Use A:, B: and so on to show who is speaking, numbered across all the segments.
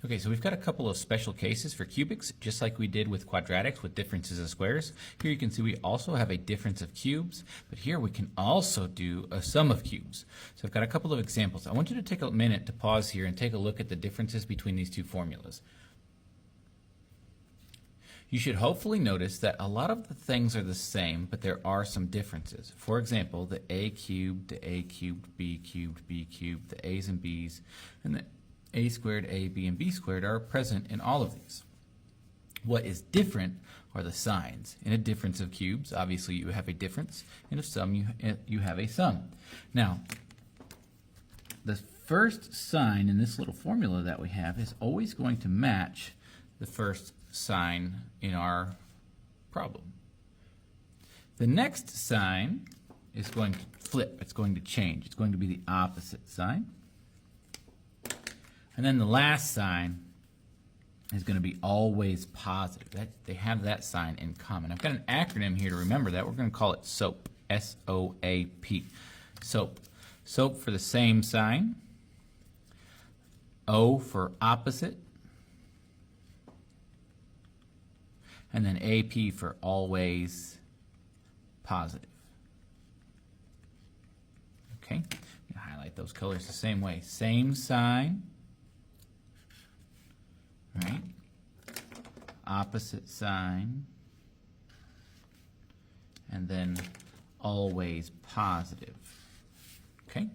A: Okay, so we've got a couple of special cases for cubics, just like we did with quadratics with differences of squares. Here you can see we also have a difference of cubes, but here we can also do a sum of cubes. So I've got a couple of examples. I want you to take a minute to pause here and take a look at the differences between these two formulas. You should hopefully notice that a lot of the things are the same, but there are some differences. For example, the a cubed, b cubed, the a's and b's, and the a squared, a, b, and b squared are present in all of these. What is different are the signs. In a difference of cubes, obviously you have a difference. In a sum, you have a sum. Now, the first sign in this little formula that we have is always going to match the first sign in our problem. The next sign is going to flip. It's going to change. It's going to be the opposite sign. And then the last sign is going to be always positive. They have that sign in common. I've got an acronym here to remember that. We're going to call it SOAP. S-O-A-P. SOAP. SOAP for the same sign. O for opposite. And then AP for always positive. Okay? You highlight those colors the same way. Same sign. Right? Opposite sign, and then always positive. Okay?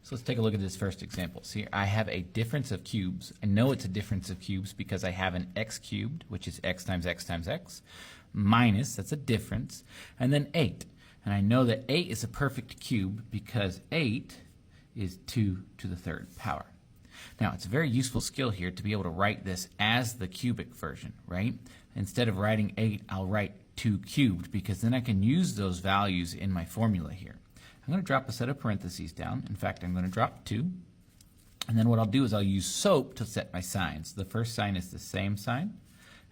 A: So let's take a look at this first example. See, I have a difference of cubes. I know it's a difference of cubes because I have an x cubed, which is x times x times x, minus, that's a difference, and then 8. And I know that 8 is a perfect cube because 8 is 2 to the third power. Now, it's a very useful skill here to be able to write this as the cubic version, right? Instead of writing 8, I'll write 2 cubed because then I can use those values in my formula here. I'm going to drop a set of parentheses down. In fact, I'm going to drop 2. And then what I'll do is I'll use SOAP to set my signs. The first sign is the same sign,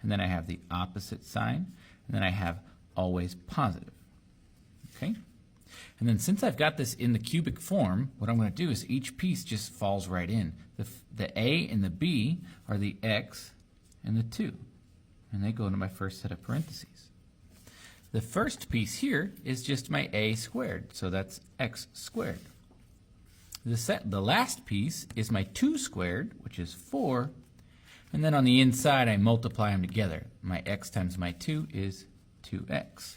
A: and then I have the opposite sign, and then I have always positive. Okay? And then since I've got this in the cubic form, what I'm going to do is each piece just falls right in. The A and the B are the X and the 2. And they go into my first set of parentheses. The first piece here is just my A squared, so that's X squared. The last piece is my 2 squared, which is 4. And then on the inside, I multiply them together. My X times my 2 is 2X.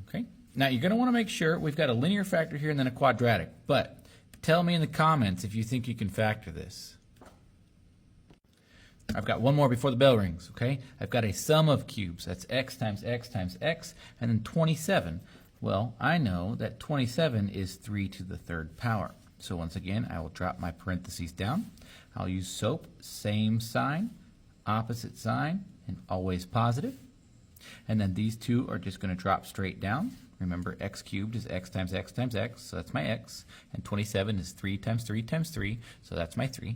A: Okay? Now, you're going to want to make sure we've got a linear factor here and then a quadratic, but tell me in the comments if you think you can factor this. I've got one more before the bell rings, okay? I've got a sum of cubes. That's x times x times x, and then 27. Well, I know that 27 is 3 to the third power. So once again, I will drop my parentheses down. I'll use SOAP, same sign, opposite sign, and always positive. And then these two are just going to drop straight down. Remember, x cubed is x times x times x, so that's my x. And 27 is 3 times 3 times 3, so that's my 3.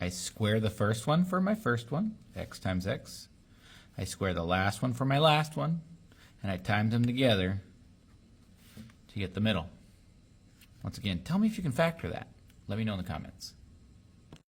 A: I square the first one for my first one, x times x. I square the last one for my last one, and I times them together to get the middle. Once again, tell me if you can factor that. Let me know in the comments.